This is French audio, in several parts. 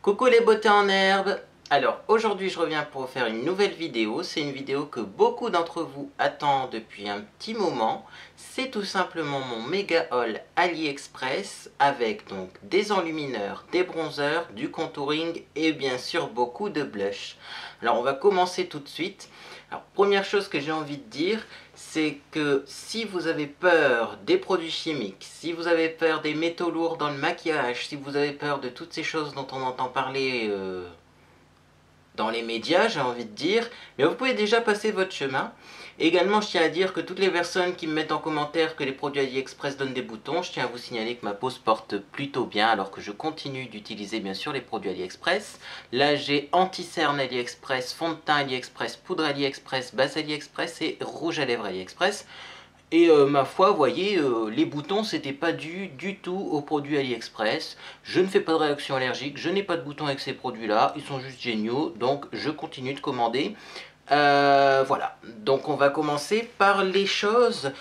Coucou les beautés en herbe. Alors aujourd'hui je reviens pour faire une nouvelle vidéo. C'est une vidéo que beaucoup d'entre vous attendent depuis un petit moment. C'est tout simplement mon méga haul AliExpress avec donc des enlumineurs, des bronzers, du contouring et bien sûr beaucoup de blush. Alors on va commencer tout de suite. Alors première chose que j'ai envie de dire, c'est que si vous avez peur des produits chimiques, si vous avez peur des métaux lourds dans le maquillage, si vous avez peur de toutes ces choses dont on entend parler dans les médias, j'ai envie de dire, mais vous pouvez déjà passer votre chemin. Également, je tiens à dire que toutes les personnes qui me mettent en commentaire que les produits AliExpress donnent des boutons, je tiens à vous signaler que ma peau se porte plutôt bien alors que je continue d'utiliser bien sûr les produits AliExpress. Là, j'ai anti-cerne AliExpress, fond de teint AliExpress, poudre AliExpress, base AliExpress et rouge à lèvres AliExpress. Et ma foi, vous voyez, les boutons, c'était pas dû du tout aux produits AliExpress. Je ne fais pas de réaction allergique, je n'ai pas de boutons avec ces produits-là, ils sont juste géniaux, donc je continue de commander. Voilà, donc on va commencer par les choses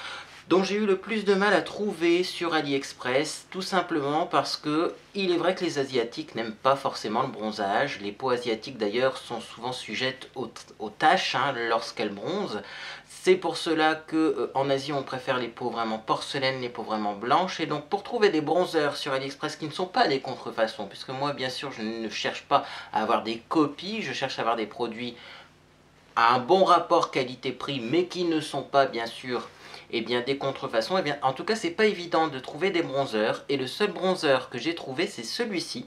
dont j'ai eu le plus de mal à trouver sur AliExpress, tout simplement parce que il est vrai que les Asiatiques n'aiment pas forcément le bronzage. Les peaux asiatiques d'ailleurs sont souvent sujettes aux taches lorsqu'elles bronzent. C'est pour cela que en Asie on préfère les peaux vraiment porcelaines, les peaux vraiment blanches. Et donc pour trouver des bronzers sur AliExpress qui ne sont pas des contrefaçons, puisque moi bien sûr je ne cherche pas à avoir des copies, je cherche à avoir des produits à un bon rapport qualité-prix, mais qui ne sont pas bien sûr des contrefaçons, en tout cas c'est pas évident de trouver des bronzers, et le seul bronzer que j'ai trouvé c'est celui-ci.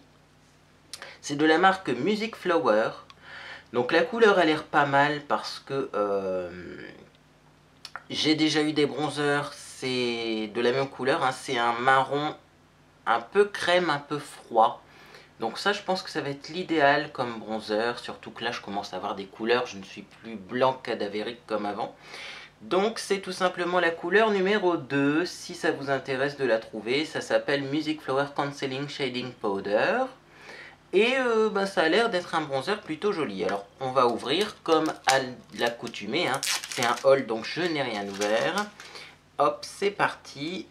C'est de la marque Music Flower. Donc la couleur a l'air pas mal parce que j'ai déjà eu des bronzers, c'est de la même couleur, c'est un marron un peu crème, un peu froid. Donc ça je pense que ça va être l'idéal comme bronzer, surtout que là je commence à avoir des couleurs, je ne suis plus blanc cadavérique comme avant. Donc c'est tout simplement la couleur numéro 2, si ça vous intéresse de la trouver. Ça s'appelle Music Flower Concealing Shading Powder. Et ça a l'air d'être un bronzer plutôt joli. Alors on va ouvrir comme à l'accoutumée. C'est un haul donc je n'ai rien ouvert. Hop, c'est parti.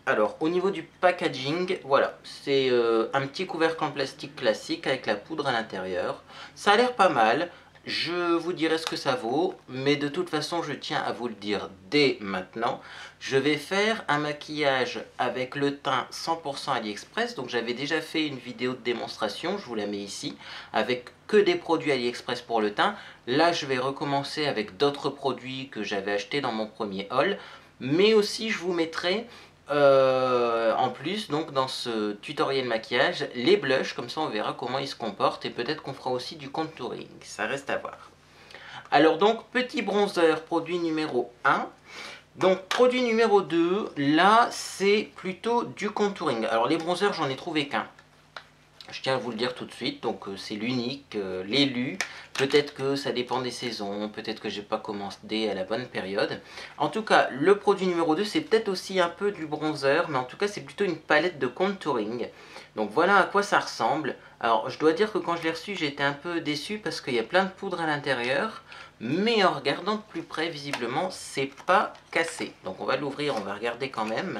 Alors au niveau du packaging, voilà, c'est un petit couvercle en plastique classique avec la poudre à l'intérieur. Ça a l'air pas mal. Je vous dirai ce que ça vaut, mais de toute façon je tiens à vous le dire dès maintenant. Je vais faire un maquillage avec le teint 100% AliExpress, donc j'avais déjà fait une vidéo de démonstration, je vous la mets ici, avec que des produits AliExpress pour le teint. Là je vais recommencer avec d'autres produits que j'avais achetés dans mon premier haul, mais aussi je vous mettrai en plus donc dans ce tutoriel maquillage les blushs, comme ça on verra comment ils se comportent et peut-être qu'on fera aussi du contouring, ça reste à voir. Alors donc petit bronzer produit numéro 1. Donc produit numéro 2, là c'est plutôt du contouring. Alors les bronzers j'en ai trouvé qu'un, je tiens à vous le dire tout de suite, donc c'est l'unique, l'élu. Peut-être que ça dépend des saisons, peut-être que j'ai pas commencé à la bonne période. En tout cas, le produit numéro 2, c'est peut-être aussi un peu du bronzer, mais en tout cas, c'est plutôt une palette de contouring. Donc voilà à quoi ça ressemble. Alors, je dois dire que quand je l'ai reçu, j'ai été un peu déçu parce qu'il y a plein de poudre à l'intérieur. Mais en regardant de plus près, visiblement, c'est pas cassé. Donc on va l'ouvrir, on va regarder quand même.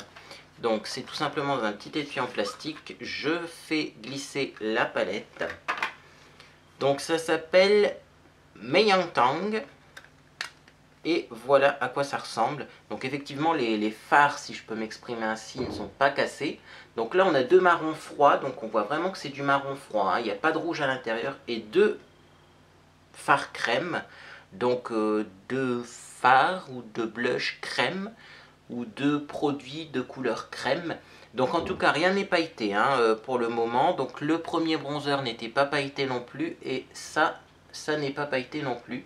Donc c'est tout simplement dans un petit étui en plastique, je fais glisser la palette. Donc ça s'appelle Meyangtang. Et voilà à quoi ça ressemble. Donc effectivement les fards, si je peux m'exprimer ainsi, ne sont pas cassés. Donc là on a deux marrons froids, donc on voit vraiment que c'est du marron froid. Il n'y a pas de rouge à l'intérieur. Et deux fards crème. Donc deux fards ou deux blush crème, ou deux produits de couleur crème. Donc en tout cas rien n'est pailleté pour le moment. Donc le premier bronzer n'était pas pailleté non plus, et ça n'est pas pailleté non plus.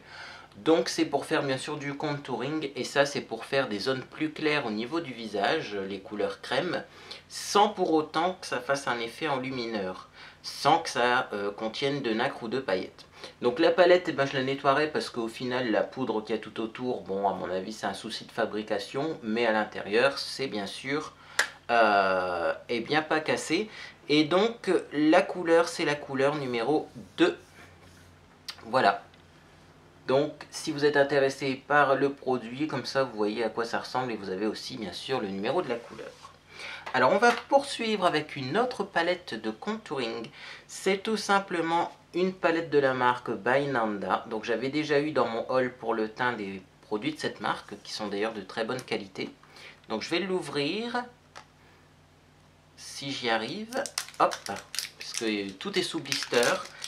Donc c'est pour faire bien sûr du contouring, et ça c'est pour faire des zones plus claires au niveau du visage, les couleurs crème, sans pour autant que ça fasse un effet enlumineur, sans que ça contienne de nacre ou de paillettes. Donc la palette, je la nettoierai parce qu'au final la poudre qu'il y a tout autour, bon à mon avis c'est un souci de fabrication, mais à l'intérieur c'est bien sûr pas cassé. Et donc la couleur, c'est la couleur numéro 2. Voilà. Donc si vous êtes intéressé par le produit, comme ça vous voyez à quoi ça ressemble, et vous avez aussi bien sûr le numéro de la couleur. Alors on va poursuivre avec une autre palette de contouring. C'est tout simplement une palette de la marque By Nanda. Donc j'avais déjà eu dans mon haul pour le teint des produits de cette marque, qui sont d'ailleurs de très bonne qualité. Donc je vais l'ouvrir, si j'y arrive. Hop, puisque tout est sous blister.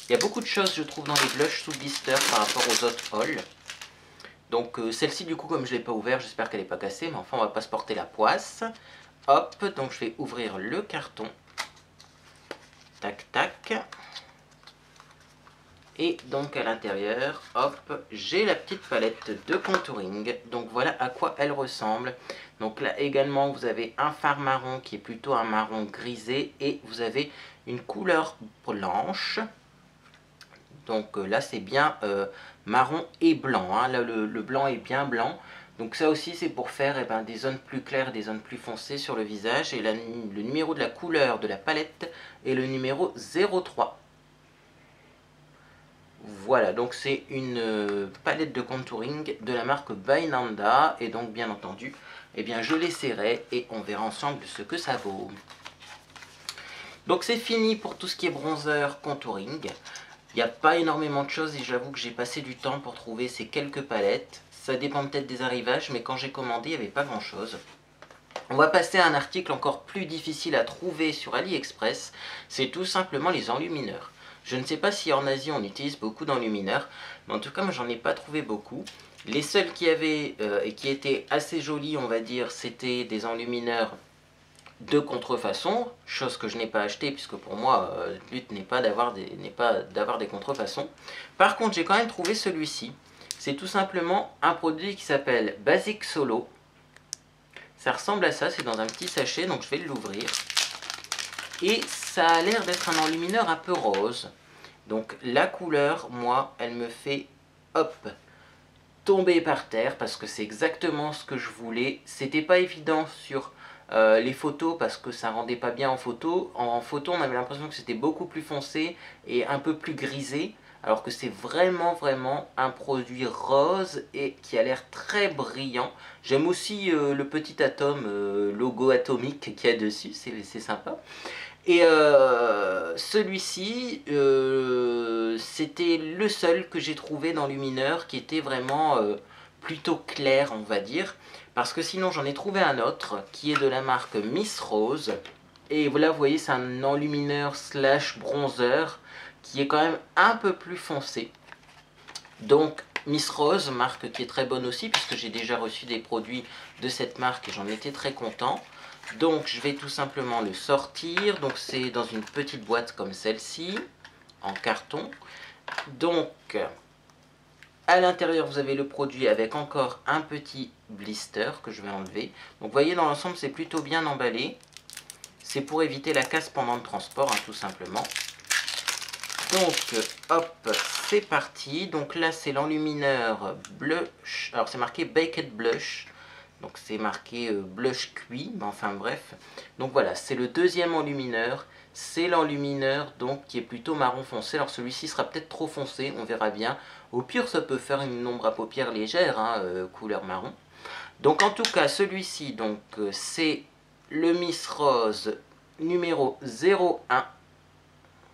Il y a beaucoup de choses je trouve dans les blushs sous blister par rapport aux autres hauls. Donc celle-ci du coup comme je ne l'ai pas ouvert, j'espère qu'elle n'est pas cassée, mais enfin on va pas se porter la poisse. Hop, donc je vais ouvrir le carton. Tac tac. Et donc à l'intérieur, hop, j'ai la petite palette de contouring. Donc voilà à quoi elle ressemble. Donc là également vous avez un fard marron qui est plutôt un marron grisé. Et vous avez une couleur blanche. Donc là c'est bien marron et blanc, hein. Là le blanc est bien blanc. Donc ça aussi c'est pour faire des zones plus claires et des zones plus foncées sur le visage. Et le numéro de la couleur de la palette est le numéro 03. Voilà, donc c'est une palette de contouring de la marque By Nanda. Et donc bien entendu, je l'essaierai et on verra ensemble ce que ça vaut. Donc c'est fini pour tout ce qui est bronzer contouring. Il n'y a pas énormément de choses et j'avoue que j'ai passé du temps pour trouver ces quelques palettes. Ça dépend peut-être des arrivages, mais quand j'ai commandé, il n'y avait pas grand-chose. On va passer à un article encore plus difficile à trouver sur AliExpress. C'est tout simplement les enlumineurs. Je ne sais pas si en Asie on utilise beaucoup d'enlumineurs, mais en tout cas moi j'en ai pas trouvé beaucoup. Les seuls qui avaient et qui étaient assez jolis, on va dire, c'était des enlumineurs de contrefaçon, chose que je n'ai pas acheté puisque pour moi le but n'est pas d'avoir des contrefaçons. Par contre j'ai quand même trouvé celui-ci. C'est tout simplement un produit qui s'appelle Basic Solo. Ça ressemble à ça, c'est dans un petit sachet, donc je vais l'ouvrir. Et ça a l'air d'être un enlumineur un peu rose. Donc la couleur, moi, elle me fait, hop, tomber par terre parce que c'est exactement ce que je voulais. C'était pas évident sur les photos parce que ça rendait pas bien en photo. En photo, on avait l'impression que c'était beaucoup plus foncé et un peu plus grisé. Alors que c'est vraiment un produit rose et qui a l'air très brillant. J'aime aussi le petit atome, logo atomique qu'il y a dessus, c'est sympa. Et celui-ci, c'était le seul que j'ai trouvé dans Lumineur qui était vraiment plutôt clair, on va dire. Parce que sinon j'en ai trouvé un autre qui est de la marque Miss Rose. Et voilà, vous voyez, c'est un enlumineur slash bronzer qui est quand même un peu plus foncé. Donc Miss Rose, marque qui est très bonne aussi puisque j'ai déjà reçu des produits de cette marque et j'en étais très content. Donc je vais tout simplement le sortir. Donc c'est dans une petite boîte comme celle-ci, en carton. Donc à l'intérieur vous avez le produit avec encore un petit blister que je vais enlever. Donc vous voyez, dans l'ensemble c'est plutôt bien emballé. C'est pour éviter la casse pendant le transport, hein, tout simplement. Donc hop, c'est parti. Donc là c'est l'enlumineur blush. Alors c'est marqué Baked Blush. Donc c'est marqué blush cuit, mais enfin bref. Donc voilà, c'est le deuxième enlumineur. C'est l'enlumineur donc qui est plutôt marron foncé. Alors celui-ci sera peut-être trop foncé, on verra bien. Au pire ça peut faire une ombre à paupières légère, hein, couleur marron. Donc en tout cas celui-ci, donc c'est le Miss Rose numéro 01.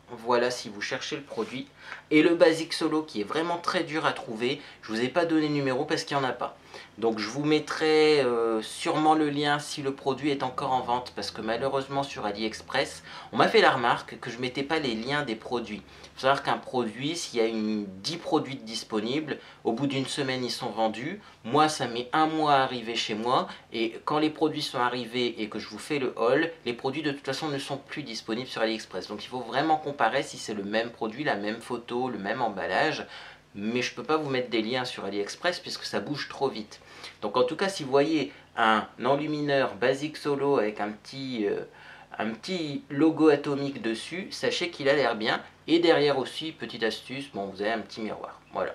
Voilà si vous cherchez le produit. Et le Basic Solo qui est vraiment très dur à trouver. Je ne vous ai pas donné le numéro parce qu'il n'y en a pas. Donc je vous mettrai sûrement le lien si le produit est encore en vente. Parce que malheureusement sur AliExpress, on m'a fait la remarque que je ne mettais pas les liens des produits. Il faut savoir qu'un produit, s'il y a 10 produits disponibles, au bout d'une semaine ils sont vendus. Moi ça met un mois à arriver chez moi. Et quand les produits sont arrivés et que je vous fais le haul, les produits de toute façon ne sont plus disponibles sur AliExpress. Donc il faut vraiment comparer si c'est le même produit, la même photo, le même emballage. Mais je ne peux pas vous mettre des liens sur AliExpress puisque ça bouge trop vite. Donc en tout cas si vous voyez un enlumineur Basic Solo avec un petit logo atomique dessus, sachez qu'il a l'air bien. Et derrière aussi, petite astuce, bon, vous avez un petit miroir. Voilà.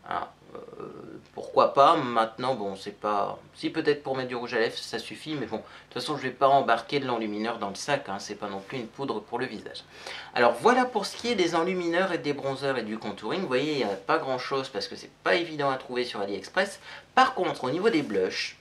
Hein, pourquoi pas. Maintenant, bon, c'est pas... Si peut-être pour mettre du rouge à lèvres, ça suffit. Mais bon, de toute façon, je vais pas embarquer de l'enlumineur dans le sac. Hein, c'est pas non plus une poudre pour le visage. Alors voilà pour ce qui est des enlumineurs et des bronzers et du contouring. Vous voyez, il n'y a pas grand-chose parce que c'est pas évident à trouver sur AliExpress. Par contre, au niveau des blushs,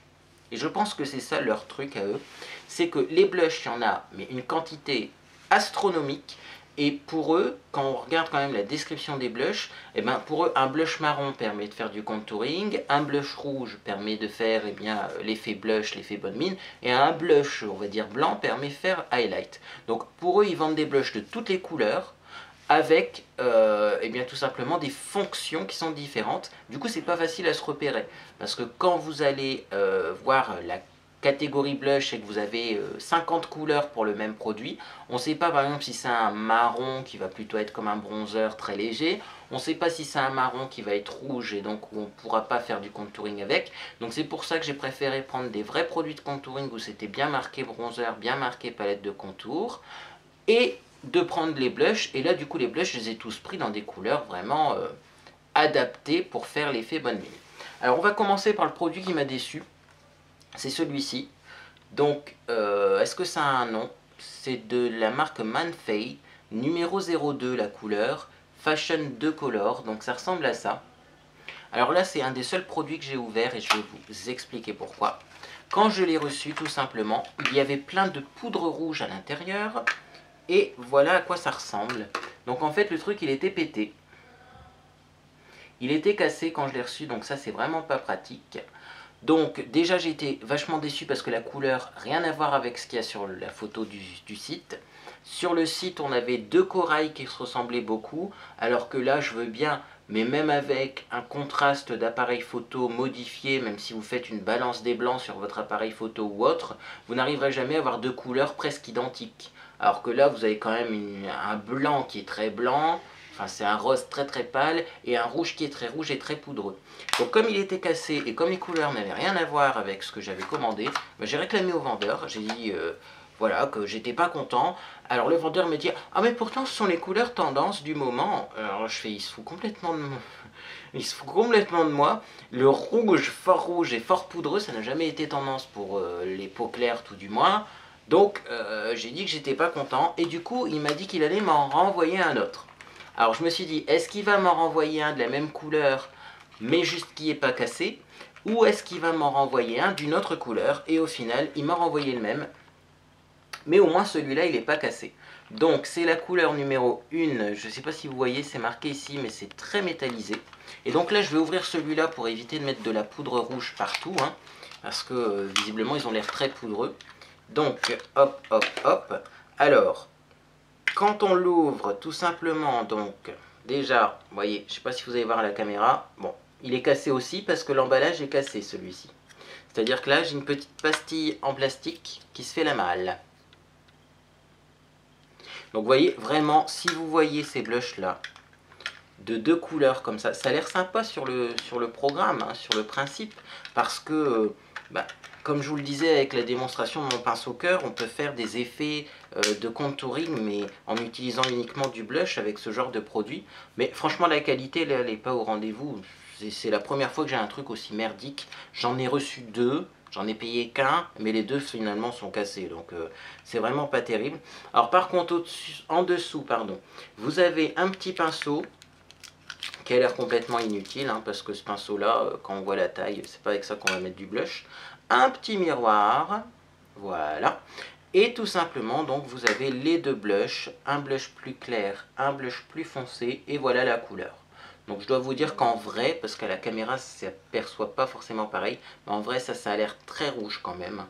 Et je pense que c'est ça leur truc à eux. C'est que les blushs, il y en a mais une quantité astronomique. Et pour eux, quand on regarde quand même la description des blushs, eh ben pour eux, un blush marron permet de faire du contouring, un blush rouge permet de faire eh bien l'effet blush, l'effet bonne mine, et un blush, on va dire blanc, permet de faire highlight. Donc pour eux, ils vendent des blushs de toutes les couleurs, avec eh bien, tout simplement des fonctions qui sont différentes. Du coup, c'est pas facile à se repérer. Parce que quand vous allez voir la catégorie blush et que vous avez 50 couleurs pour le même produit, on ne sait pas par exemple si c'est un marron qui va plutôt être comme un bronzer très léger, on ne sait pas si c'est un marron qui va être rouge et donc on ne pourra pas faire du contouring avec. Donc c'est pour ça que j'ai préféré prendre des vrais produits de contouring où c'était bien marqué bronzer, bien marqué palette de contour, et de prendre les blushs. Et là du coup les blushs, je les ai tous pris dans des couleurs vraiment adaptées pour faire l'effet bonne mine. Alors on va commencer par le produit qui m'a déçu. C'est celui-ci. Donc, est-ce que ça a un nom? C'est de la marque Manfei, numéro 02 la couleur, Fashion 2 Color, donc ça ressemble à ça. Alors là, c'est un des seuls produits que j'ai ouvert et je vais vous expliquer pourquoi. Quand je l'ai reçu, tout simplement, il y avait plein de poudre rouge à l'intérieur et voilà à quoi ça ressemble. Donc en fait, le truc, il était pété. Il était cassé quand je l'ai reçu, donc ça, c'est vraiment pas pratique. Donc déjà j'ai été vachement déçu parce que la couleur, rien à voir avec ce qu'il y a sur la photo du site. Sur le site on avait deux corails qui se ressemblaient beaucoup, alors que là je veux bien, mais même avec un contraste d'appareil photo modifié, même si vous faites une balance des blancs sur votre appareil photo ou autre, vous n'arriverez jamais à avoir deux couleurs presque identiques. Alors que là vous avez quand même un blanc qui est très blanc, enfin c'est un rose très très pâle et un rouge qui est très rouge et très poudreux. Donc comme il était cassé et comme les couleurs n'avaient rien à voir avec ce que j'avais commandé, ben, j'ai réclamé au vendeur, j'ai dit voilà que j'étais pas content. Alors le vendeur me dit ah mais pourtant ce sont les couleurs tendance du moment. Alors je fais il se fout complètement de moi. Il se fout complètement de moi. Le rouge et fort poudreux ça n'a jamais été tendance pour les peaux claires tout du moins. Donc j'ai dit que j'étais pas content et du coup il m'a dit qu'il allait m'en renvoyer un autre. Alors je me suis dit, est-ce qu'il va m'en renvoyer un de la même couleur, mais juste qui n'est pas cassé, ou est-ce qu'il va m'en renvoyer un d'une autre couleur, et au final, il m'a renvoyé le même, mais au moins celui-là, il n'est pas cassé. Donc c'est la couleur numéro 1, je ne sais pas si vous voyez, c'est marqué ici, mais c'est très métallisé. Et donc là, je vais ouvrir celui-là pour éviter de mettre de la poudre rouge partout, hein, parce que visiblement, ils ont l'air très poudreux. Donc, hop, hop, hop. Alors, quand on l'ouvre, tout simplement, donc, déjà, vous voyez, je ne sais pas si vous allez voir à la caméra, bon, il est cassé aussi parce que l'emballage est cassé, celui-ci. C'est-à-dire que là, j'ai une petite pastille en plastique qui se fait la malle. Donc, vous voyez, vraiment, si vous voyez ces blushs-là, de deux couleurs comme ça a l'air sympa sur le programme, hein, sur le principe, parce que, bah, comme je vous le disais avec la démonstration de mon pinceau cœur, on peut faire des effets de contouring, mais en utilisant uniquement du blush avec ce genre de produit. Mais franchement, la qualité, là, elle n'est pas au rendez-vous. C'est la première fois que j'ai un truc aussi merdique. J'en ai reçu deux, j'en ai payé qu'un, mais les deux finalement sont cassés. Donc c'est vraiment pas terrible. Alors par contre, en dessous, pardon, vous avez un petit pinceau qui a l'air complètement inutile, hein, parce que ce pinceau-là, quand on voit la taille, c'est pas avec ça qu'on va mettre du blush. Un petit miroir, voilà. Et tout simplement, donc, vous avez les deux blushs, un blush plus clair, un blush plus foncé, et voilà la couleur. Donc je dois vous dire qu'en vrai, parce qu'à la caméra, ça ne perçoit pas forcément pareil, mais en vrai, ça a l'air très rouge quand même.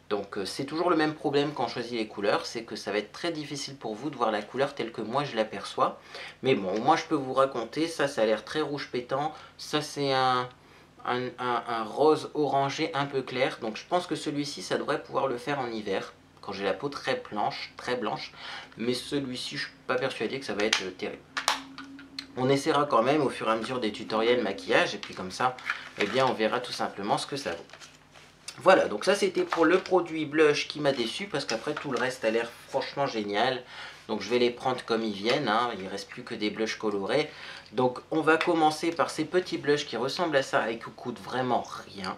Donc c'est toujours le même problème quand on choisit les couleurs, c'est que ça va être très difficile pour vous de voir la couleur telle que moi je l'aperçois. Mais bon, moi je peux vous raconter, ça a l'air très rouge pétant, ça c'est un rose orangé un peu clair. Donc je pense que celui-ci, ça devrait pouvoir le faire en hiver, quand j'ai la peau très blanche. Mais celui-ci, je ne suis pas persuadé que ça va être terrible. On essaiera quand même au fur et à mesure des tutoriels maquillage, et puis comme ça, eh bien on verra tout simplement ce que ça vaut. Voilà, donc ça c'était pour le produit blush qui m'a déçu, parce qu'après tout le reste a l'air franchement génial. Donc je vais les prendre comme ils viennent, hein. Il ne reste plus que des blushs colorés. Donc on va commencer par ces petits blushs qui ressemblent à ça et qui coûtent vraiment rien.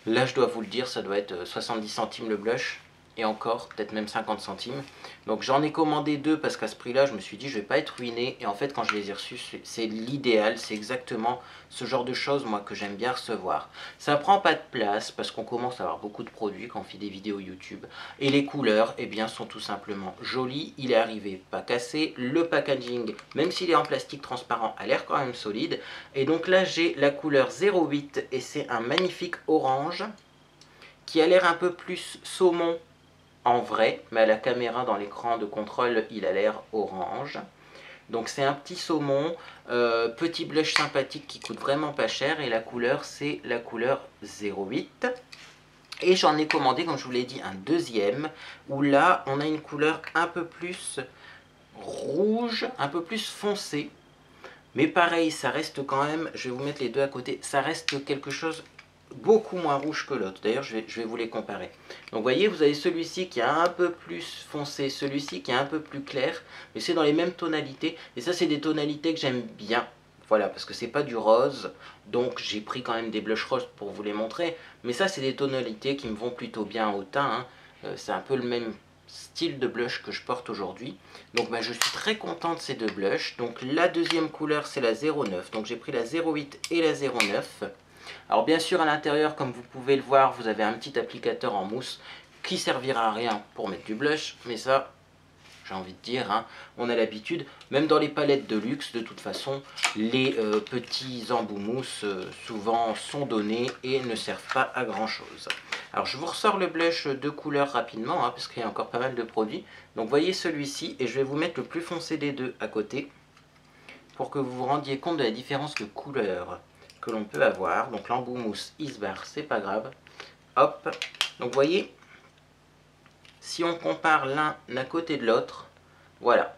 Là je dois vous le dire, ça doit être 70 centimes le blush. et encore peut-être même 50 centimes. Donc j'en ai commandé 2 parce qu'à ce prix là je me suis dit je vais pas être ruiné, et en fait quand je les ai reçus c'est l'idéal, c'est exactement ce genre de choses moi que j'aime bien recevoir. Ça prend pas de place parce qu'on commence à avoir beaucoup de produits quand on fait des vidéos YouTube, et les couleurs eh bien sont tout simplement jolies. Il est arrivé pas cassé, le packaging même s'il est en plastique transparent a l'air quand même solide, et donc là j'ai la couleur 08 et c'est un magnifique orange qui a l'air un peu plus saumon en vrai, mais à la caméra dans l'écran de contrôle il a l'air orange. Donc c'est un petit saumon, petit blush sympathique qui coûte vraiment pas cher, et la couleur c'est la couleur 08. Et j'en ai commandé, comme je vous l'ai dit, un deuxième, où là on a une couleur un peu plus rouge, un peu plus foncée. Mais pareil, ça reste quand même, je vais vous mettre les deux à côté, ça reste quelque chose beaucoup moins rouge que l'autre. D'ailleurs, je vais vous les comparer. Donc, vous voyez, vous avez celui-ci qui est un peu plus foncé, celui-ci qui est un peu plus clair, mais c'est dans les mêmes tonalités. Et ça, c'est des tonalités que j'aime bien. Voilà, parce que c'est pas du rose, donc j'ai pris quand même des blushs roses pour vous les montrer. Mais ça, c'est des tonalités qui me vont plutôt bien au teint, hein. C'est un peu le même style de blush que je porte aujourd'hui. Donc je suis très content de ces deux blushs. Donc la deuxième couleur c'est la 09, donc j'ai pris la 08 et la 09. Alors bien sûr à l'intérieur, comme vous pouvez le voir, vous avez un petit applicateur en mousse qui servira à rien pour mettre du blush, mais ça j'ai envie de dire, hein, on a l'habitude, même dans les palettes de luxe, de toute façon, les petits embouts mousse souvent sont donnés et ne servent pas à grand chose. Alors je vous ressors le blush de couleur rapidement, hein, parce qu'il y a encore pas mal de produits. Donc voyez celui-ci, et je vais vous mettre le plus foncé des deux à côté, pour que vous vous rendiez compte de la différence de couleur que l'on peut avoir. Donc l'embout mousse il se barre, c'est pas grave. Hop, donc voyez, si on compare l'un à côté de l'autre, voilà.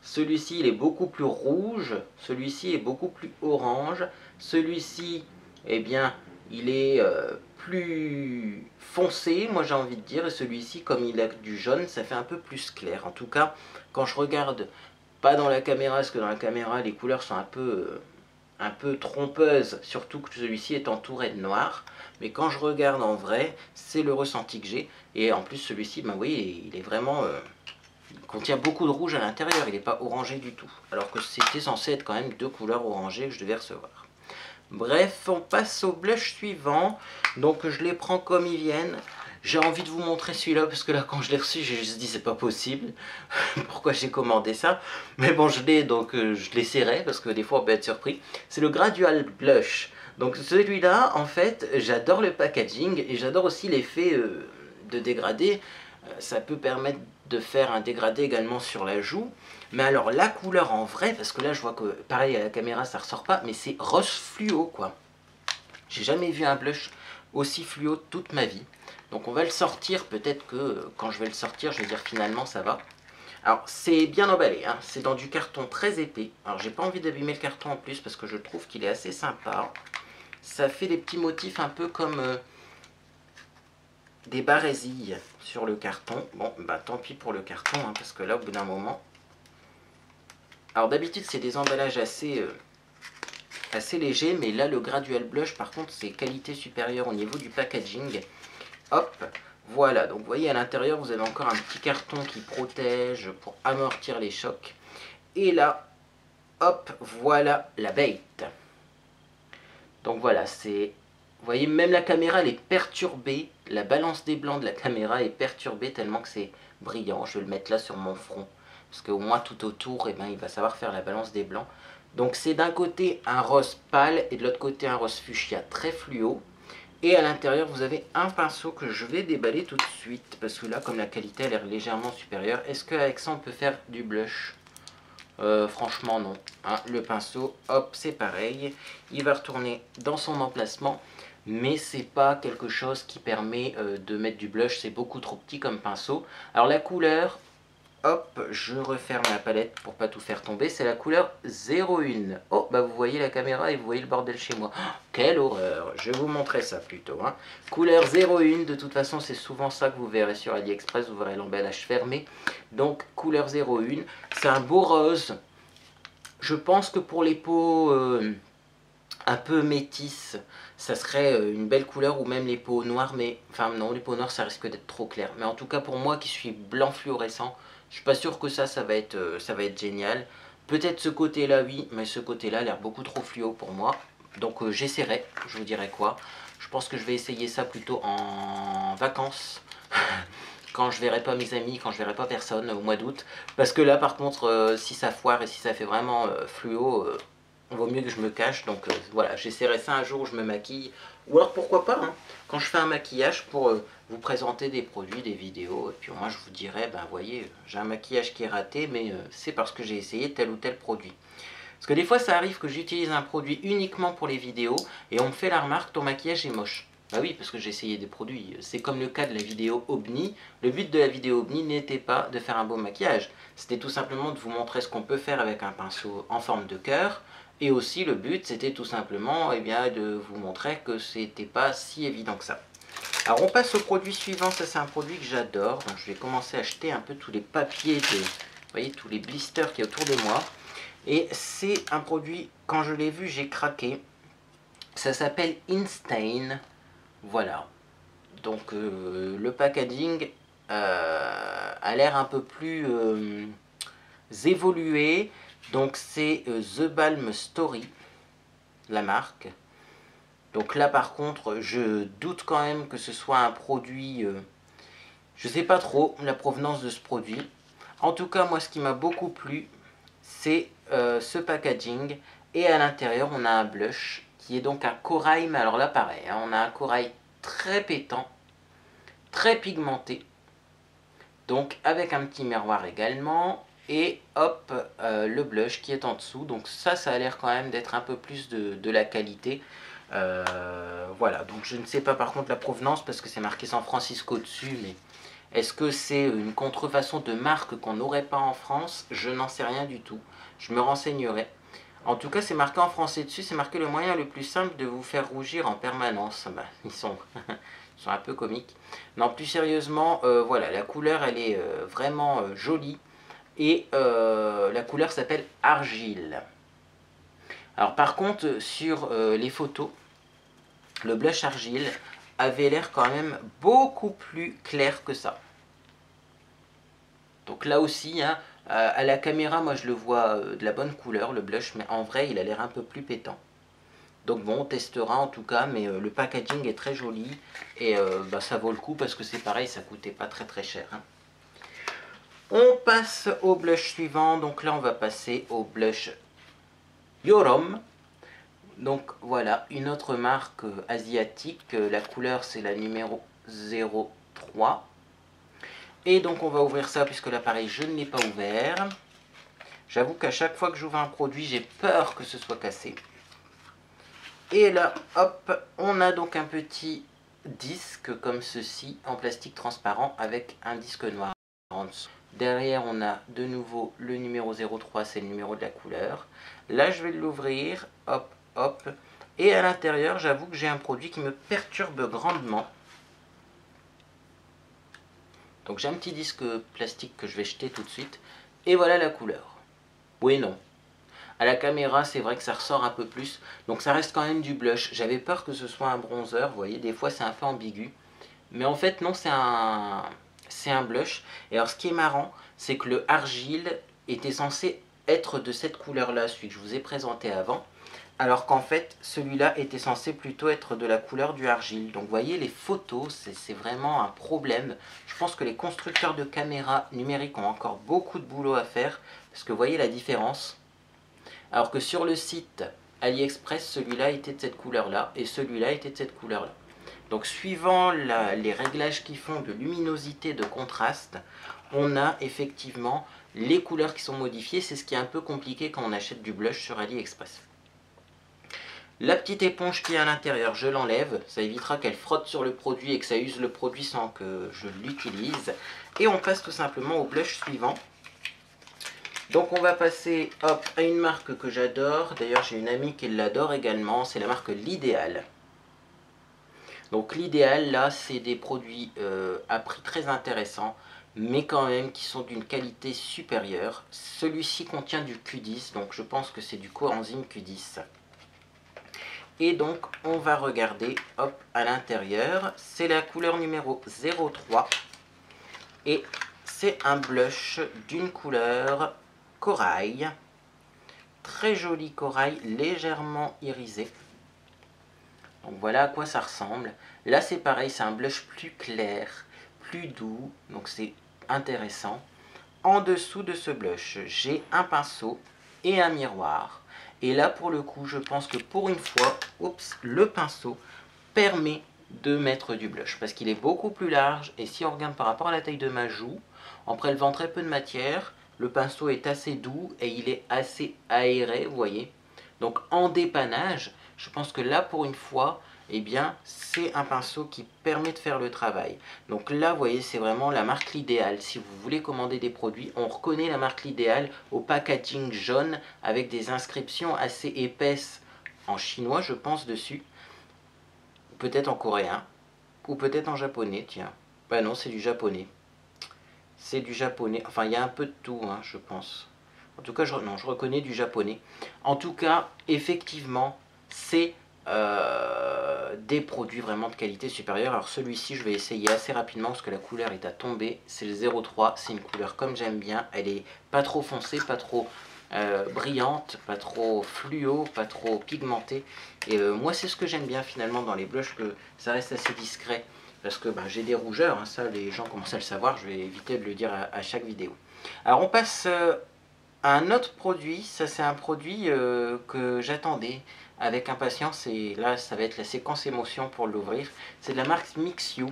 Celui-ci il est beaucoup plus rouge, celui-ci est beaucoup plus orange, celui-ci, eh bien, il est plus foncé, moi j'ai envie de dire, et celui-ci, comme il a du jaune, ça fait un peu plus clair. En tout cas, quand je regarde, pas dans la caméra, parce que dans la caméra, les couleurs sont un peu trompeuses, surtout que celui-ci est entouré de noir. Mais quand je regarde en vrai, c'est le ressenti que j'ai. Et en plus, celui-ci, ben, vous voyez, il est vraiment... il contient beaucoup de rouge à l'intérieur, il n'est pas orangé du tout. Alors que c'était censé être quand même deux couleurs orangées que je devais recevoir. Bref, on passe au blush suivant. Donc je les prends comme ils viennent. J'ai envie de vous montrer celui-là parce que là quand je l'ai reçu j'ai juste dit c'est pas possible. Pourquoi j'ai commandé ça? Mais bon je l'ai donc je l'essaierai parce que des fois on peut être surpris. C'est le Gradual Blush. Donc celui-là en fait j'adore le packaging et j'adore aussi l'effet de dégradé. Ça peut permettre de faire un dégradé également sur la joue. Mais alors la couleur en vrai, parce que là je vois que pareil à la caméra ça ressort pas, mais c'est rose fluo quoi. J'ai jamais vu un blush aussi fluo toute ma vie. Donc on va le sortir, peut-être que quand je vais le sortir je vais dire finalement ça va. Alors c'est bien emballé, hein. C'est dans du carton très épais. Alors j'ai pas envie d'abîmer le carton en plus parce que je trouve qu'il est assez sympa. Ça fait des petits motifs un peu comme... des barésilles sur le carton. Bon, bah tant pis pour le carton, hein, parce que là, au bout d'un moment... Alors d'habitude, c'est des emballages assez légers, mais là, le Gradual Blush, par contre, c'est qualité supérieure au niveau du packaging. Hop, voilà. Donc, vous voyez, à l'intérieur, vous avez encore un petit carton qui protège pour amortir les chocs. Et là, hop, voilà la bête. Donc, voilà, c'est... Vous voyez, même la caméra, elle est perturbée. La balance des blancs de la caméra est perturbée tellement que c'est brillant. Je vais le mettre là sur mon front. Parce qu'au moins, tout autour, eh ben, il va savoir faire la balance des blancs. Donc, c'est d'un côté un rose pâle et de l'autre côté un rose fuchsia très fluo. Et à l'intérieur, vous avez un pinceau que je vais déballer tout de suite. Parce que là, comme la qualité, elle est légèrement supérieure. Est-ce qu'avec ça, on peut faire du blush ? Franchement, non. Hein, le pinceau, hop, c'est pareil. Il va retourner dans son emplacement. Mais c'est pas quelque chose qui permet de mettre du blush, c'est beaucoup trop petit comme pinceau. Alors la couleur, hop, je referme la palette pour pas tout faire tomber, c'est la couleur 01. Oh, bah vous voyez la caméra et vous voyez le bordel chez moi. Oh, quelle horreur, je vais vous montrer ça plutôt. Hein. Couleur 01, de toute façon c'est souvent ça que vous verrez sur AliExpress, vous verrez l'emballage fermé. Donc couleur 01, c'est un beau rose. Je pense que pour les peaux... un peu métisse, ça serait une belle couleur, ou même les peaux noires, mais enfin non, les peaux noires ça risque d'être trop clair. Mais en tout cas pour moi qui suis blanc fluorescent, je suis pas sûr que ça va être génial. Peut-être ce côté-là oui, mais ce côté-là a l'air beaucoup trop fluo pour moi. Donc j'essaierai, je vous dirai quoi. Je pense que je vais essayer ça plutôt en vacances. Quand je verrai pas mes amis, quand je verrai pas personne au mois d'août. Parce que là par contre, si ça foire et si ça fait vraiment fluo, vaut mieux que je me cache. Donc voilà, j'essaierai ça un jour où je me maquille. Ou alors pourquoi pas, hein, quand je fais un maquillage pour vous présenter des produits, des vidéos. Et puis moi je vous dirai, ben voyez, j'ai un maquillage qui est raté, mais c'est parce que j'ai essayé tel ou tel produit. Parce que des fois ça arrive que j'utilise un produit uniquement pour les vidéos et on me fait la remarque, ton maquillage est moche. Bah oui, parce que j'ai essayé des produits. C'est comme le cas de la vidéo OBNI. Le but de la vidéo OBNI n'était pas de faire un beau maquillage. C'était tout simplement de vous montrer ce qu'on peut faire avec un pinceau en forme de cœur. Et aussi le but c'était tout simplement de vous montrer que c'était pas si évident que ça. Alors on passe au produit suivant, ça c'est un produit que j'adore. Donc je vais commencer à acheter un peu tous les papiers, vous voyez tous les blisters qu'il y a autour de moi. Et c'est un produit, quand je l'ai vu j'ai craqué. Ça s'appelle Instain. Voilà. Donc le packaging a l'air un peu plus évolué. Donc c'est The Balm Story, la marque. Donc là par contre je doute quand même que ce soit un produit, je sais pas trop la provenance de ce produit. En tout cas moi ce qui m'a beaucoup plu c'est ce packaging, et à l'intérieur on a un blush qui est donc un corail, mais alors là pareil, hein, on a un corail très pétant, très pigmenté, donc avec un petit miroir également, et hop, le blush qui est en dessous. Donc ça a l'air quand même d'être un peu plus de la qualité. Voilà, donc je ne sais pas par contre la provenance parce que c'est marqué San Francisco dessus, mais est-ce que c'est une contrefaçon de marque qu'on n'aurait pas en France? Je n'en sais rien du tout, je me renseignerai. En tout cas c'est marqué en français dessus, c'est marqué le moyen le plus simple de vous faire rougir en permanence. Bah, ils sont un peu comiques. Non, plus sérieusement, voilà, la couleur elle est vraiment jolie, et la couleur s'appelle Argile. Alors par contre sur les photos, le blush Argile avait l'air quand même beaucoup plus clair que ça. Donc là aussi, hein, à la caméra, moi je le vois de la bonne couleur, le blush, mais en vrai il a l'air un peu plus pétant. Donc bon, on testera en tout cas, mais le packaging est très joli, et bah, ça vaut le coup parce que c'est pareil, ça coûtait pas très très cher, hein. On passe au blush suivant, donc là on va passer au blush Yorom. Donc voilà, une autre marque asiatique, la couleur c'est la numéro 03. Et donc on va ouvrir ça puisque l'appareil je ne l'ai pas ouvert. J'avoue qu'à chaque fois que j'ouvre un produit, j'ai peur que ce soit cassé. Et là, hop, on a donc un petit disque comme ceci, en plastique transparent avec un disque noir en dessous. Derrière, on a de nouveau le numéro 03, c'est le numéro de la couleur. Là, je vais l'ouvrir, hop, hop. Et à l'intérieur, j'avoue que j'ai un produit qui me perturbe grandement. Donc j'ai un petit disque plastique que je vais jeter tout de suite. Et voilà la couleur. Oui et non. À la caméra, c'est vrai que ça ressort un peu plus. Donc ça reste quand même du blush. J'avais peur que ce soit un bronzer. Vous voyez, des fois c'est un peu ambigu. Mais en fait, non, c'est un blush. Et alors ce qui est marrant, c'est que le Argile était censé être de cette couleur-là, celui que je vous ai présenté avant. Alors qu'en fait, celui-là était censé plutôt être de la couleur du Argile. Donc vous voyez, les photos, c'est vraiment un problème. Je pense que les constructeurs de caméras numériques ont encore beaucoup de boulot à faire. Parce que vous voyez la différence. Alors que sur le site AliExpress, celui-là était de cette couleur-là. Et celui-là était de cette couleur-là. Donc suivant les réglages qu'ils font de luminosité, de contraste, on a effectivement les couleurs qui sont modifiées. C'est ce qui est un peu compliqué quand on achète du blush sur AliExpress. La petite éponge qui est à l'intérieur, je l'enlève. Ça évitera qu'elle frotte sur le produit et que ça use le produit sans que je l'utilise. Et on passe tout simplement au blush suivant. Donc on va passer hop, à une marque que j'adore. D'ailleurs j'ai une amie qui l'adore également. C'est la marque L'Idéal. Donc L'Idéal, là, c'est des produits à prix très intéressant, mais quand même qui sont d'une qualité supérieure. Celui-ci contient du Q10, donc je pense que c'est du coenzyme Q10. Et donc on va regarder, hop, à l'intérieur. C'est la couleur numéro 03. Et c'est un blush d'une couleur corail. Très joli corail, légèrement irisé. Donc voilà à quoi ça ressemble. Là c'est pareil, c'est un blush plus clair, plus doux. Donc c'est intéressant. En dessous de ce blush, j'ai un pinceau et un miroir. Et là pour le coup, je pense que pour une fois, oups, le pinceau permet de mettre du blush. Parce qu'il est beaucoup plus large. Et si on regarde par rapport à la taille de ma joue, en prélevant très peu de matière, le pinceau est assez doux et il est assez aéré, vous voyez. Donc en dépannage, je pense que là pour une fois, eh bien c'est un pinceau qui permet de faire le travail. Donc là vous voyez, c'est vraiment la marque L'Idéal. Si vous voulez commander des produits, on reconnaît la marque L'Idéal au packaging jaune avec des inscriptions assez épaisses en chinois je pense dessus. Peut-être en coréen ou peut-être en japonais, tiens. Bah non, c'est du japonais. C'est du japonais. Enfin, il y a un peu de tout, hein, je pense. En tout cas, non, je reconnais du japonais. En tout cas, effectivement, c'est des produits vraiment de qualité supérieure. Alors celui-ci, je vais essayer assez rapidement parce que la couleur est à tomber. C'est le 03, c'est une couleur comme j'aime bien. Elle est pas trop foncée, pas trop brillante, pas trop fluo, pas trop pigmentée. Et moi, c'est ce que j'aime bien finalement dans les blushs, que ça reste assez discret. Parce que j'ai des rougeurs, hein, ça les gens commencent à le savoir, je vais éviter de le dire à chaque vidéo. Alors on passe à un autre produit, ça c'est un produit que j'attendais avec impatience et là ça va être la séquence émotion pour l'ouvrir. C'est de la marque Mixu.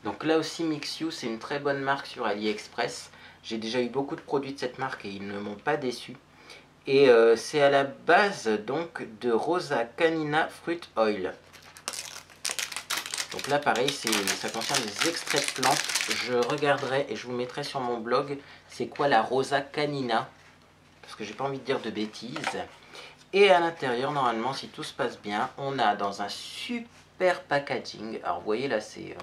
Donc là aussi Mixu c'est une très bonne marque sur AliExpress. J'ai déjà eu beaucoup de produits de cette marque et ils ne m'ont pas déçu. Et c'est à la base donc de Rosa Canina Fruit Oil. Donc là pareil, ça concerne les extraits de plantes. Je regarderai et je vous mettrai sur mon blog c'est quoi la Rosa Canina. Parce que j'ai pas envie de dire de bêtises. Et à l'intérieur, normalement, si tout se passe bien, on a dans un super packaging. Alors vous voyez là, c'est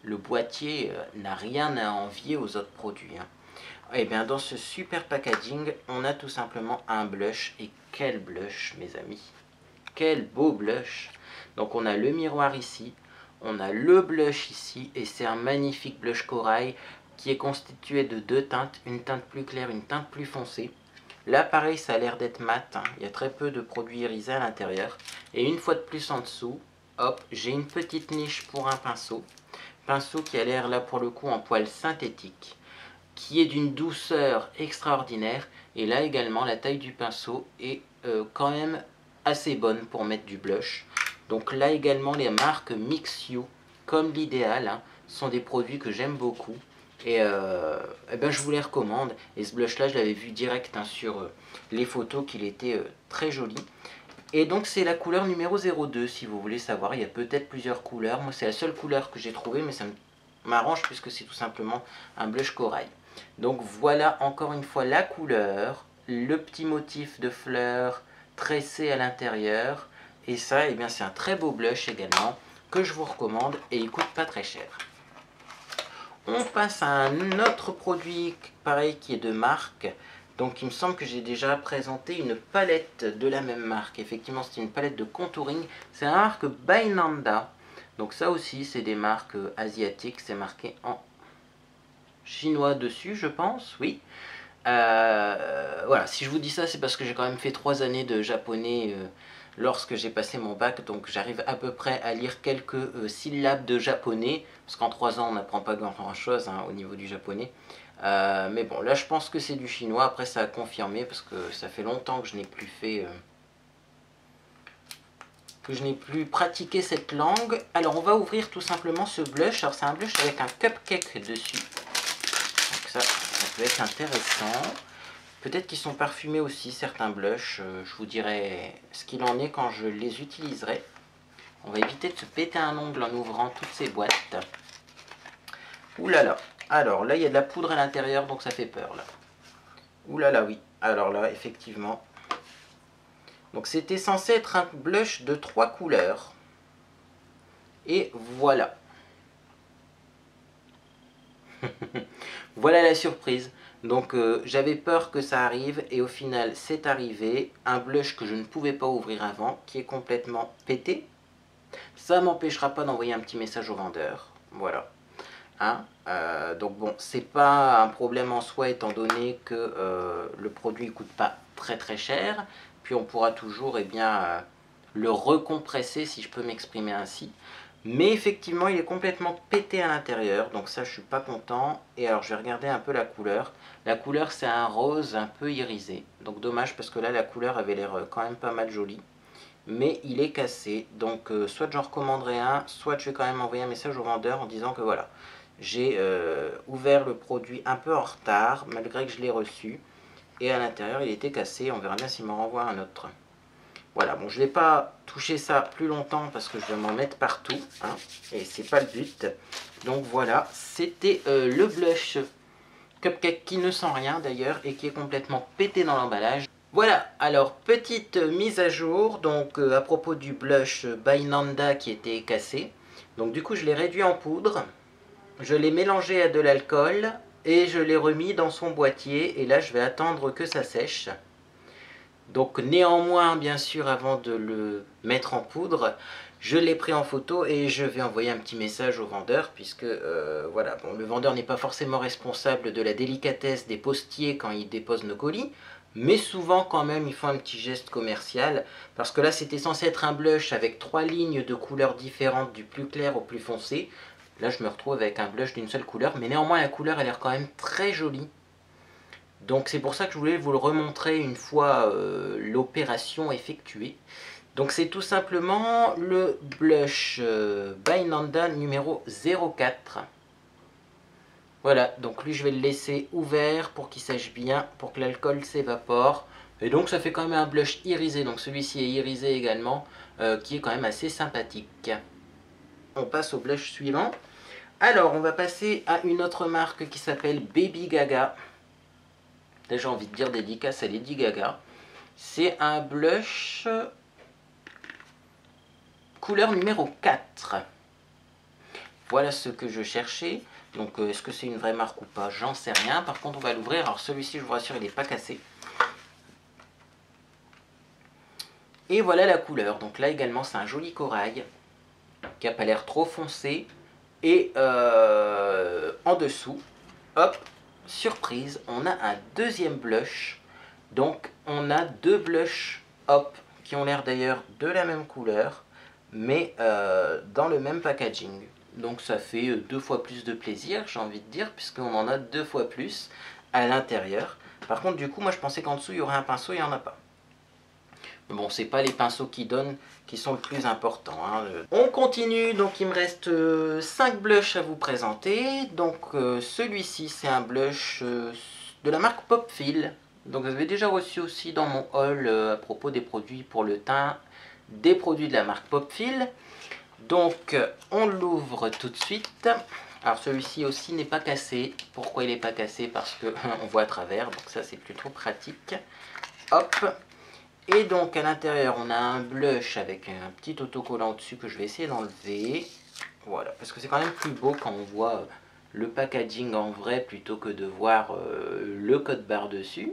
le boîtier n'a rien à envier aux autres produits. Hein. Et bien dans ce super packaging, on a tout simplement un blush. Et quel blush, mes amis! Quel beau blush! Donc on a le miroir ici, on a le blush ici, et c'est un magnifique blush corail qui est constitué de deux teintes, une teinte plus claire, une teinte plus foncée. Là pareil, ça a l'air d'être mat, hein. Il y a très peu de produits irisés à l'intérieur. Et une fois de plus en dessous, hop, j'ai une petite niche pour un pinceau. Pinceau qui a l'air là pour le coup en poil synthétique, qui est d'une douceur extraordinaire. Et là également, la taille du pinceau est quand même assez bonne pour mettre du blush. Donc là également, les marques Mixu, comme L'Idéal, hein, sont des produits que j'aime beaucoup. Et ben je vous les recommande. Et ce blush là, je l'avais vu direct hein, sur les photos qu'il était très joli. Et donc c'est la couleur numéro 02 si vous voulez savoir. Il y a peut-être plusieurs couleurs. Moi c'est la seule couleur que j'ai trouvée, mais ça m'arrange puisque c'est tout simplement un blush corail. Donc voilà encore une fois la couleur, le petit motif de fleurs tressé à l'intérieur. Et ça, eh bien c'est un très beau blush également que je vous recommande et il coûte pas très cher. On passe à un autre produit pareil qui est de marque. Donc il me semble que j'ai déjà présenté une palette de la même marque. Effectivement c'est une palette de contouring. C'est la marque Bainanda. Donc ça aussi c'est des marques asiatiques. C'est marqué en chinois dessus je pense, oui. Voilà, si je vous dis ça c'est parce que j'ai quand même fait 3 années de japonais lorsque j'ai passé mon bac. Donc j'arrive à peu près à lire quelques syllabes de japonais. Parce qu'en 3 ans on n'apprend pas grand chose hein, au niveau du japonais. Mais bon, là je pense que c'est du chinois. Après ça a confirmé parce que ça fait longtemps que je n'ai plus fait... que je n'ai plus pratiqué cette langue. Alors on va ouvrir tout simplement ce blush. Alors c'est un blush avec un cupcake dessus. Donc ça peut être intéressant. Peut-être qu'ils sont parfumés aussi certains blushs. Je vous dirai ce qu'il en est quand je les utiliserai. On va éviter de se péter un ongle en ouvrant toutes ces boîtes. Ouh là là. Alors là il y a de la poudre à l'intérieur donc ça fait peur là. Ouh là là oui. Alors là effectivement. Donc c'était censé être un blush de 3 couleurs. Et voilà. Voilà la surprise. Donc j'avais peur que ça arrive et au final c'est arrivé. Un blush que je ne pouvais pas ouvrir avant, qui est complètement pété. Ça m'empêchera pas d'envoyer un petit message au vendeur. Voilà. Hein, donc bon, c'est pas un problème en soi étant donné que le produit ne coûte pas très très cher. Puis on pourra toujours le recompresser si je peux m'exprimer ainsi. Mais effectivement il est complètement pété à l'intérieur. Donc ça je suis pas content. Et alors je vais regarder un peu la couleur. La couleur c'est un rose un peu irisé. Donc dommage parce que là la couleur avait l'air quand même pas mal jolie. Mais il est cassé. Donc soit j'en recommanderai un, soit je vais quand même envoyer un message au vendeur en disant que voilà. J'ai ouvert le produit un peu en retard, malgré que je l'ai reçu. Et à l'intérieur, il était cassé. On verra bien s'il me renvoie un autre. Voilà, bon, je ne vais pas toucher ça plus longtemps parce que je vais m'en mettre partout. Hein, et c'est pas le but. Donc voilà, c'était le blush Cupcake qui ne sent rien d'ailleurs et qui est complètement pété dans l'emballage. Voilà, alors petite mise à jour donc à propos du blush by Nanda qui était cassé. Donc du coup, je l'ai réduit en poudre. Je l'ai mélangé à de l'alcool et je l'ai remis dans son boîtier et là je vais attendre que ça sèche. Donc néanmoins, bien sûr, avant de le mettre en poudre, je l'ai pris en photo et je vais envoyer un petit message au vendeur puisque voilà, bon, le vendeur n'est pas forcément responsable de la délicatesse des postiers quand ils déposent nos colis, mais souvent quand même ils font un petit geste commercial parce que là c'était censé être un blush avec 3 lignes de couleurs différentes du plus clair au plus foncé. Là je me retrouve avec un blush d'une seule couleur, mais néanmoins la couleur a l'air quand même très jolie. Donc c'est pour ça que je voulais vous le remontrer une fois l'opération effectuée. Donc c'est tout simplement le blush by Nanda numéro 04. Voilà, donc lui je vais le laisser ouvert pour qu'il sèche bien, pour que l'alcool s'évapore. Et donc ça fait quand même un blush irisé, donc celui-ci est irisé également, qui est quand même assez sympathique. On passe au blush suivant. Alors on va passer à une autre marque qui s'appelle Baby Gaga. Là j'ai envie de dire dédicace à Lady Gaga. C'est un blush couleur numéro 4. Voilà ce que je cherchais. Donc est-ce que c'est une vraie marque ou pas? J'en sais rien. Par contre on va l'ouvrir. Alors celui-ci je vous rassure il n'est pas cassé. Et voilà la couleur. Donc là également c'est un joli corail qui n'a pas l'air trop foncé. Et en dessous, hop, surprise, on a un deuxième blush. Donc on a deux blushs hop qui ont l'air d'ailleurs de la même couleur, mais dans le même packaging. Donc ça fait 2 fois plus de plaisir, j'ai envie de dire, puisqu'on en a 2 fois plus à l'intérieur. Par contre, du coup, moi je pensais qu'en dessous il y aurait un pinceau, il n'y en a pas. Mais bon, c'est pas les pinceaux qui donnent qui sont le plus important. Hein. On continue, donc il me reste 5 blushs à vous présenter. Donc celui-ci, c'est un blush de la marque Popfil. Donc vous avez déjà reçu aussi dans mon haul à propos des produits pour le teint, des produits de la marque Popfil. Donc on l'ouvre tout de suite. Alors celui-ci aussi n'est pas cassé. Pourquoi il n'est pas cassé? Parce que on voit à travers, donc ça c'est plutôt pratique. Hop. Et donc à l'intérieur on a un blush avec un petit autocollant dessus que je vais essayer d'enlever. Voilà, parce que c'est quand même plus beau quand on voit le packaging en vrai plutôt que de voir le code barre dessus.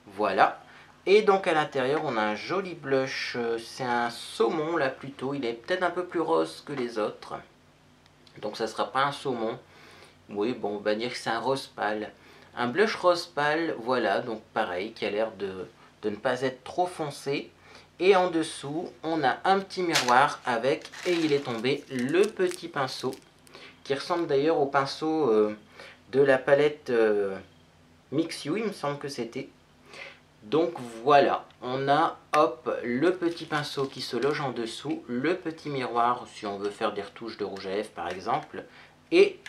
Voilà. Et donc à l'intérieur on a un joli blush, c'est un saumon là plutôt, il est peut-être un peu plus rose que les autres. Donc ça sera pas un saumon. Oui bon on va dire que c'est un rose pâle. Un blush rose pâle, voilà, donc pareil, qui a l'air de ne pas être trop foncé. Et en dessous on a un petit miroir avec, et il est tombé, le petit pinceau, qui ressemble d'ailleurs au pinceau de la palette Mix You, il me semble que c'était. Donc voilà, on a hop le petit pinceau qui se loge en dessous, le petit miroir si on veut faire des retouches de rouge à lèvres par exemple, et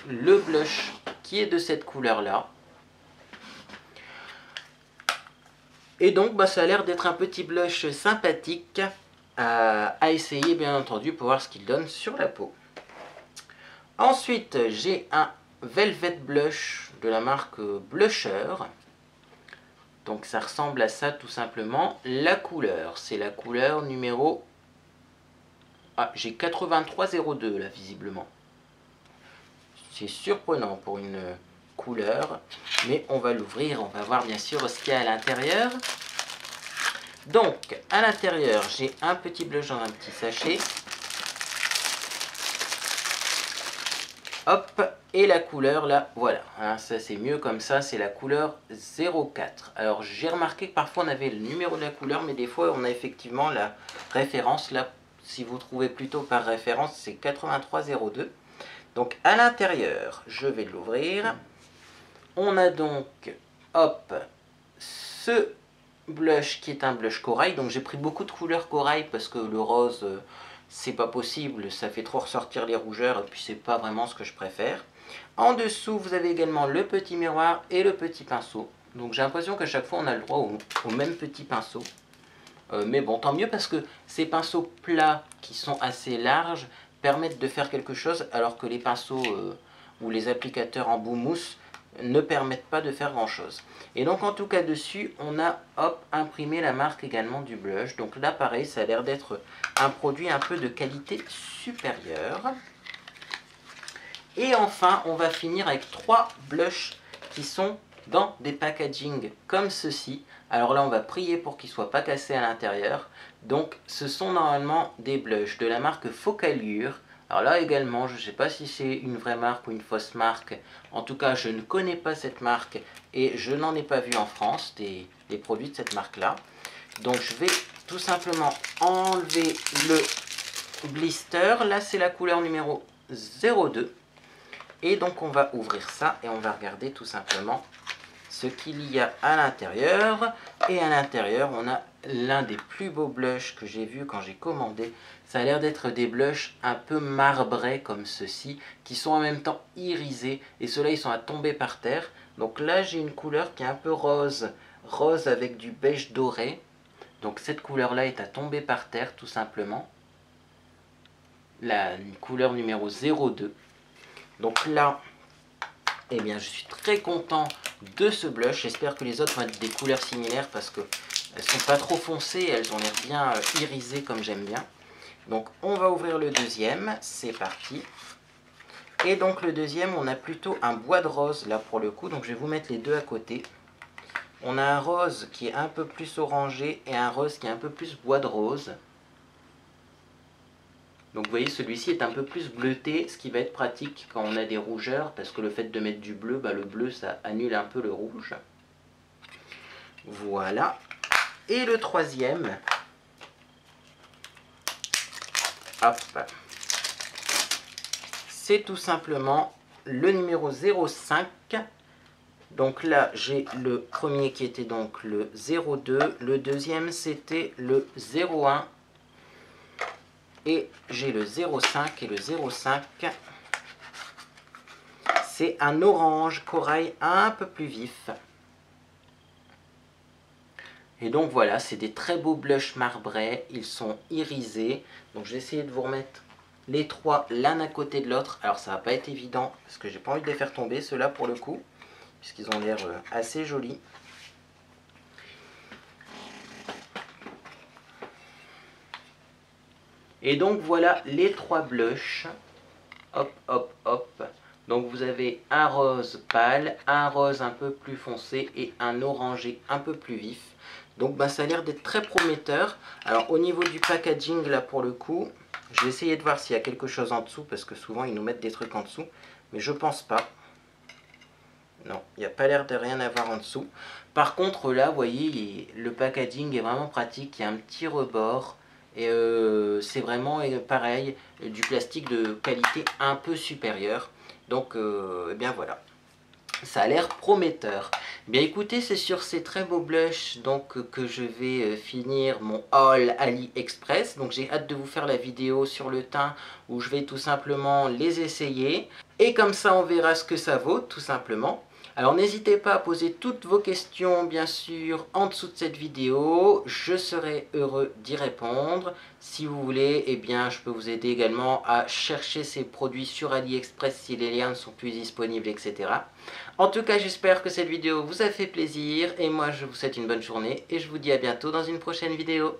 le blush qui est de cette couleur là. Et donc bah, ça a l'air d'être un petit blush sympathique à essayer bien entendu pour voir ce qu'il donne sur la peau. Ensuite j'ai un Velvet Blush de la marque Blusher. Donc ça ressemble à ça tout simplement. La couleur, c'est la couleur numéro... Ah, j'ai 8302 là visiblement. C'est surprenant pour une couleur. Mais on va l'ouvrir, on va voir bien sûr ce qu'il y a à l'intérieur. Donc, à l'intérieur, j'ai un petit blush dans un petit sachet. Hop, et la couleur là, voilà, hein, ça c'est mieux comme ça, c'est la couleur 04. Alors j'ai remarqué que parfois on avait le numéro de la couleur, mais des fois on a effectivement la référence. Là, si vous trouvez plutôt par référence, c'est 8302. Donc à l'intérieur, je vais l'ouvrir. On a donc, hop, ce blush qui est un blush corail. Donc j'ai pris beaucoup de couleurs corail parce que le rose... c'est pas possible, ça fait trop ressortir les rougeurs et puis c'est pas vraiment ce que je préfère. En dessous, vous avez également le petit miroir et le petit pinceau. Donc j'ai l'impression qu'à chaque fois on a le droit au même petit pinceau. Mais bon, tant mieux parce que ces pinceaux plats qui sont assez larges permettent de faire quelque chose alors que les pinceaux ou les applicateurs en bout mousse ne permettent pas de faire grand chose. Et donc en tout cas dessus on a hop imprimé la marque également du blush. Donc là pareil, ça a l'air d'être un produit un peu de qualité supérieure. Et enfin on va finir avec 3 blushs qui sont dans des packaging comme ceci. Alors là on va prier pour qu'ils ne soient pas cassés à l'intérieur. Donc ce sont normalement des blushs de la marque Focallure. Alors là également, je ne sais pas si c'est une vraie marque ou une fausse marque. En tout cas, je ne connais pas cette marque et je n'en ai pas vu en France des produits de cette marque-là. Donc je vais tout simplement enlever le blister. Là, c'est la couleur numéro 02. Et donc on va ouvrir ça et on va regarder tout simplement ce qu'il y a à l'intérieur. Et à l'intérieur, on a l'un des plus beaux blushs que j'ai vu quand j'ai commandé. Ça a l'air d'être des blushs un peu marbrés comme ceci, qui sont en même temps irisés. Et ceux-là, ils sont à tomber par terre. Donc là, j'ai une couleur qui est un peu rose. Rose avec du beige doré. Donc cette couleur-là est à tomber par terre, tout simplement. La couleur numéro 02. Donc là, eh bien, je suis très content de ce blush. J'espère que les autres vont être des couleurs similaires parce qu'elles ne sont pas trop foncées. Elles ont l'air bien irisées comme j'aime bien. Donc, on va ouvrir le deuxième. C'est parti. Et donc, le deuxième, on a plutôt un bois de rose là pour le coup. Donc, je vais vous mettre les deux à côté. On a un rose qui est un peu plus orangé et un rose qui est un peu plus bois de rose. Donc vous voyez, celui-ci est un peu plus bleuté, ce qui va être pratique quand on a des rougeurs, parce que le fait de mettre du bleu, le bleu ça annule un peu le rouge. Voilà. Et le troisième, hop, c'est tout simplement le numéro 05. Donc là, j'ai le premier qui était donc le 02, le deuxième c'était le 01. Et j'ai le 05 et le 05, c'est un orange corail un peu plus vif. Et donc voilà, c'est des très beaux blushs marbrés, ils sont irisés. Donc je vais essayer de vous remettre les trois l'un à côté de l'autre. Alors ça va pas être évident parce que j'ai pas envie de les faire tomber, ceux-là pour le coup, puisqu'ils ont l'air assez jolis. Et donc voilà les trois blushs. Hop, hop, hop. Donc vous avez un rose pâle, un rose un peu plus foncé et un orangé un peu plus vif. Donc ça a l'air d'être très prometteur. Alors au niveau du packaging là pour le coup, je vais essayer de voir s'il y a quelque chose en dessous parce que souvent ils nous mettent des trucs en dessous. Mais je pense pas. Non, il n'y a pas l'air de rien avoir en dessous. Par contre là, vous voyez, le packaging est vraiment pratique. Il y a un petit rebord. Et c'est vraiment pareil, du plastique de qualité un peu supérieure. Donc, eh bien voilà. Ça a l'air prometteur. Bien écoutez, c'est sur ces très beaux blushs donc, que je vais finir mon haul AliExpress. Donc j'ai hâte de vous faire la vidéo sur le teint où je vais tout simplement les essayer. Et comme ça, on verra ce que ça vaut, tout simplement. Alors n'hésitez pas à poser toutes vos questions, bien sûr, en dessous de cette vidéo. Je serai heureux d'y répondre. Si vous voulez, eh bien, je peux vous aider également à chercher ces produits sur AliExpress si les liens ne sont plus disponibles, etc. En tout cas, j'espère que cette vidéo vous a fait plaisir. Et moi, je vous souhaite une bonne journée et je vous dis à bientôt dans une prochaine vidéo.